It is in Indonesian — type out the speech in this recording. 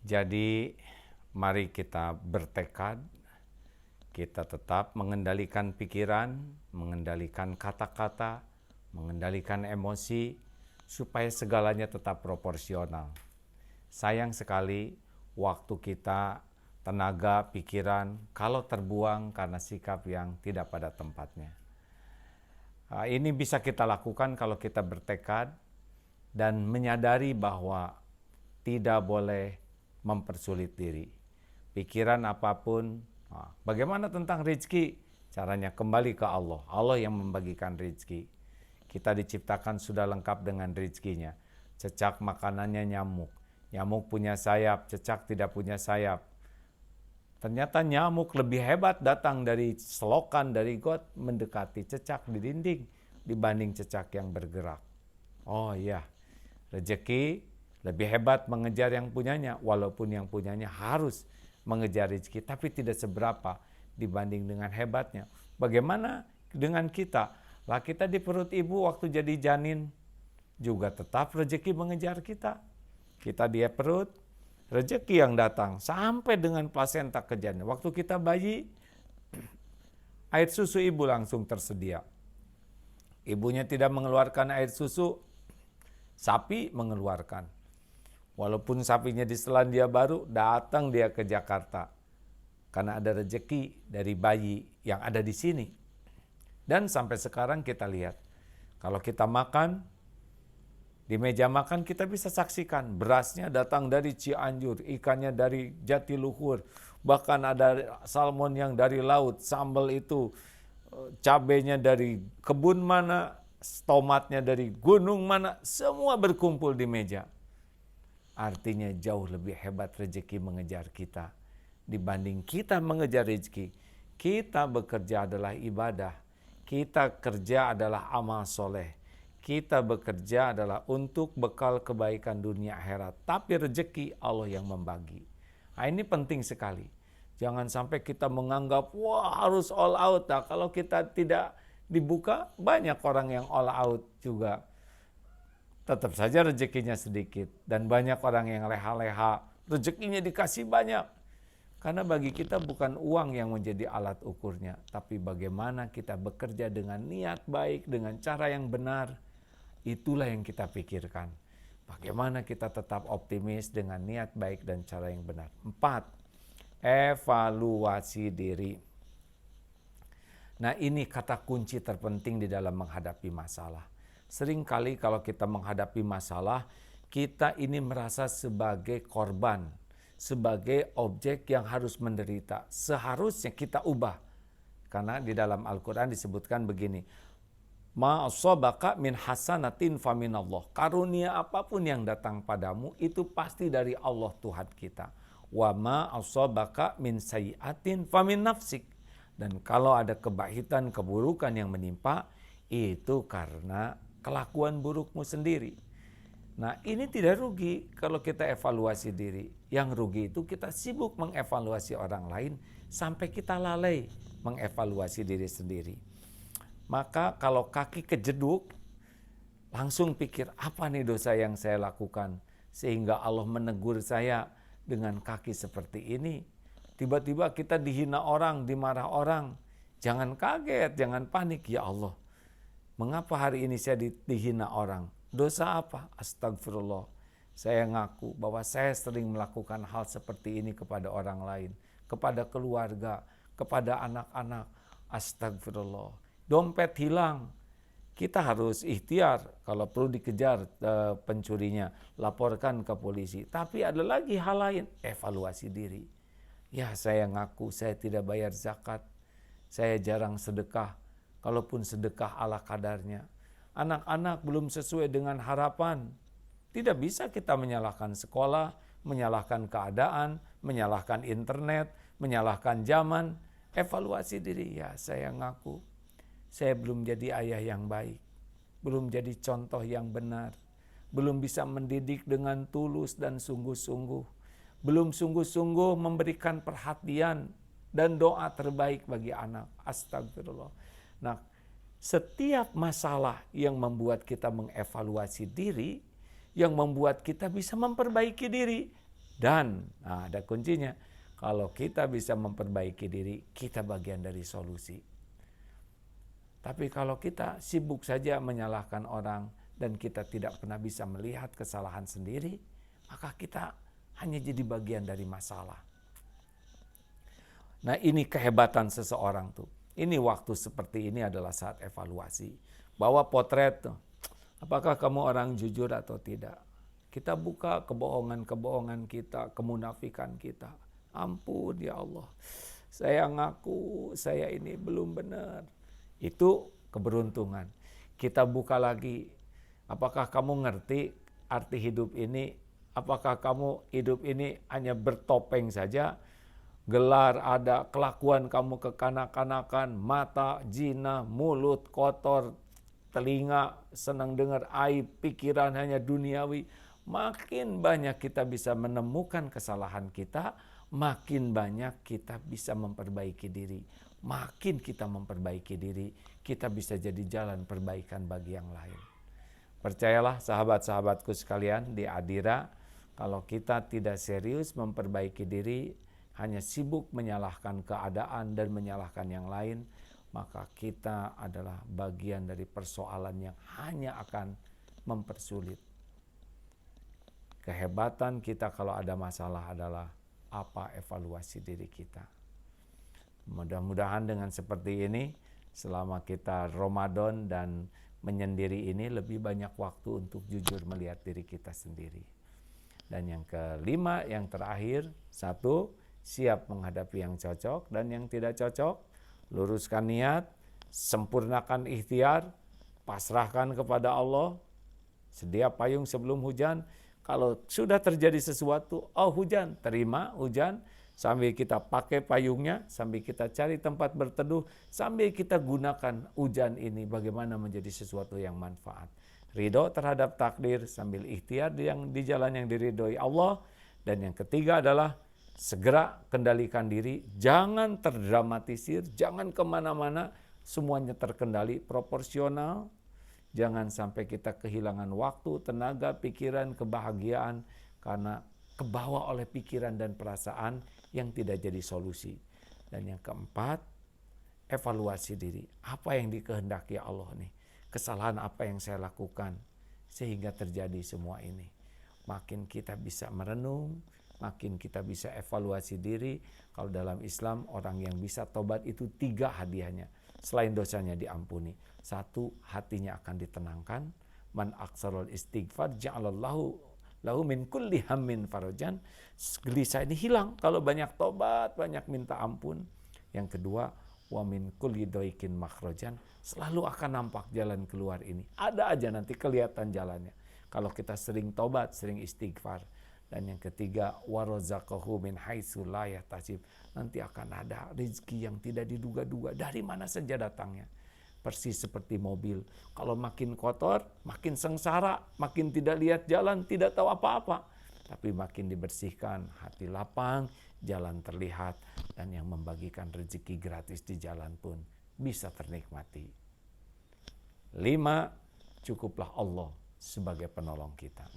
Jadi mari kita bertekad, kita tetap mengendalikan pikiran, mengendalikan kata-kata, mengendalikan emosi, supaya segalanya tetap proporsional. Sayang sekali waktu kita, tenaga, pikiran, kalau terbuang karena sikap yang tidak pada tempatnya. Ini bisa kita lakukan kalau kita bertekad dan menyadari bahwa tidak boleh mempersulit diri. Pikiran apapun, bagaimana tentang rezeki? Caranya kembali ke Allah. Allah yang membagikan rezeki. Kita diciptakan sudah lengkap dengan rezekinya. Cecak makanannya nyamuk. Nyamuk punya sayap, cecak tidak punya sayap. Ternyata nyamuk lebih hebat datang dari selokan, dari got, mendekati cecak di dinding dibanding cecak yang bergerak. Oh iya, rezeki lebih hebat mengejar yang punyanya, walaupun yang punyanya harus mengejar rezeki, tapi tidak seberapa dibanding dengan hebatnya. Bagaimana dengan kita? Lah kita di perut ibu waktu jadi janin, juga tetap rezeki mengejar kita. Kita di perut, rezeki yang datang sampai dengan plasenta ke janin. Waktu kita bayi, air susu ibu langsung tersedia. Ibunya tidak mengeluarkan air susu, sapi mengeluarkan. Walaupun sapinya di Selandia Baru, datang dia ke Jakarta. Karena ada rezeki dari bayi yang ada di sini. Dan sampai sekarang kita lihat, kalau kita makan, di meja makan kita bisa saksikan berasnya datang dari Cianjur, ikannya dari Jatiluhur, bahkan ada salmon yang dari laut, sambal itu cabenya dari kebun mana, tomatnya dari gunung mana, semua berkumpul di meja. Artinya jauh lebih hebat rezeki mengejar kita dibanding kita mengejar rezeki. Kita bekerja adalah ibadah, kita kerja adalah amal soleh. Kita bekerja adalah untuk bekal kebaikan dunia akhirat. Tapi rezeki Allah yang membagi. Nah, ini penting sekali. Jangan sampai kita menganggap, wah harus all out. Nah, kalau kita tidak dibuka, banyak orang yang all out juga. Tetap saja rezekinya sedikit. Dan banyak orang yang leha-leha, rezekinya dikasih banyak. Karena bagi kita bukan uang yang menjadi alat ukurnya, tapi bagaimana kita bekerja dengan niat baik, dengan cara yang benar, itulah yang kita pikirkan. Bagaimana kita tetap optimis dengan niat baik dan cara yang benar. 4. Evaluasi diri. Nah, ini kata kunci terpenting di dalam menghadapi masalah. Seringkali kalau kita menghadapi masalah, kita ini merasa sebagai korban, sebagai objek yang harus menderita. Seharusnya kita ubah. Karena di dalam Al-Quran disebutkan begini, ma asabaka min hasanatin faminallah. Karunia apapun yang datang padamu itu pasti dari Allah Tuhan kita. Wa ma asabaka min sayyiatin famin nafsik. Dan kalau ada kebahitan, keburukan yang menimpa, itu karena kelakuan burukmu sendiri. Nah, ini tidak rugi kalau kita evaluasi diri. Yang rugi itu kita sibuk mengevaluasi orang lain sampai kita lalai mengevaluasi diri sendiri. Maka kalau kaki kejeduk, langsung pikir apa nih dosa yang saya lakukan sehingga Allah menegur saya dengan kaki seperti ini. Tiba-tiba kita dihina orang, dimarah orang. Jangan kaget, jangan panik. Ya Allah, mengapa hari ini saya dihina orang? Dosa apa? Astagfirullah. Saya ngaku bahwa saya sering melakukan hal seperti ini kepada orang lain, kepada keluarga, kepada anak-anak. Astagfirullah. Dompet hilang. Kita harus ikhtiar, kalau perlu dikejar pencurinya, laporkan ke polisi. Tapi ada lagi hal lain, evaluasi diri. Ya, saya ngaku saya tidak bayar zakat. Saya jarang sedekah, kalaupun sedekah ala kadarnya. Anak-anak belum sesuai dengan harapan. Tidak bisa kita menyalahkan sekolah, menyalahkan keadaan, menyalahkan internet, menyalahkan zaman. Evaluasi diri, ya saya ngaku saya belum jadi ayah yang baik, belum jadi contoh yang benar, belum bisa mendidik dengan tulus dan sungguh-sungguh, belum sungguh-sungguh memberikan perhatian dan doa terbaik bagi anak. Astagfirullah. Nah, setiap masalah yang membuat kita mengevaluasi diri, yang membuat kita bisa memperbaiki diri, Dan ada kuncinya, kalau kita bisa memperbaiki diri, kita bagian dari solusi. Tapi kalau kita sibuk saja menyalahkan orang dan kita tidak pernah bisa melihat kesalahan sendiri, maka kita hanya jadi bagian dari masalah. Nah, ini kehebatan seseorang tuh. Ini waktu seperti ini adalah saat evaluasi. Bawa potret tuh. Apakah kamu orang jujur atau tidak? Kita buka kebohongan-kebohongan kita, kemunafikan kita. Ampun ya Allah, saya ngaku saya ini belum benar. Itu keberuntungan. Kita buka lagi. Apakah kamu ngerti arti hidup ini? Apakah kamu hidup ini hanya bertopeng saja? Gelar ada, kelakuan kamu kekanak-kanakan, mata, zina, mulut kotor, telinga senang dengar aib, pikiran hanya duniawi. Makin banyak kita bisa menemukan kesalahan kita, makin banyak kita bisa memperbaiki diri. Makin kita memperbaiki diri, kita bisa jadi jalan perbaikan bagi yang lain. Percayalah sahabat-sahabatku sekalian di Adira, kalau kita tidak serius memperbaiki diri, hanya sibuk menyalahkan keadaan dan menyalahkan yang lain, maka kita adalah bagian dari persoalan yang hanya akan mempersulit. Kehebatan kita kalau ada masalah adalah apa evaluasi diri kita. Mudah-mudahan dengan seperti ini, selama kita Ramadan dan menyendiri ini, lebih banyak waktu untuk jujur melihat diri kita sendiri. Dan yang kelima, yang terakhir, satu, siap menghadapi yang cocok dan yang tidak cocok, luruskan niat, sempurnakan ikhtiar, pasrahkan kepada Allah, sedia payung sebelum hujan. Kalau sudah terjadi sesuatu, hujan, terima hujan, sambil kita pakai payungnya, sambil kita cari tempat berteduh, sambil kita gunakan hujan ini bagaimana menjadi sesuatu yang manfaat. Ridho terhadap takdir sambil ikhtiar di jalan yang diridhoi Allah. Dan yang ketiga adalah segera kendalikan diri, jangan terdramatisir, jangan kemana-mana, semuanya terkendali, proporsional. Jangan sampai kita kehilangan waktu, tenaga, pikiran, kebahagiaan karena kebawa oleh pikiran dan perasaan yang tidak jadi solusi. Dan yang keempat, evaluasi diri. Apa yang dikehendaki Allah nih? Kesalahan apa yang saya lakukan sehingga terjadi semua ini? Makin kita bisa merenung, makin kita bisa evaluasi diri. Kalau dalam Islam, orang yang bisa tobat itu 3 hadiahnya. Selain dosanya diampuni. 1, hatinya akan ditenangkan. Man aksarul istighfar ja'alallahu lahu min kulli hammin farajan. Gelisah ini hilang kalau banyak tobat, banyak minta ampun. Yang kedua, wa min kulli doikin makhrajan. Selalu akan nampak jalan keluar ini. Ada aja nanti kelihatan jalannya. Kalau kita sering tobat, sering istighfar. Dan yang ketiga, warazaqahu min haitsu la yahtasib. Nanti akan ada rezeki yang tidak diduga-duga, dari mana saja datangnya. Persis seperti mobil, kalau makin kotor, makin sengsara, makin tidak lihat jalan, tidak tahu apa-apa. Tapi makin dibersihkan, hati lapang, jalan terlihat, dan yang membagikan rezeki gratis di jalan pun bisa ternikmati. 5, cukuplah Allah sebagai penolong kita.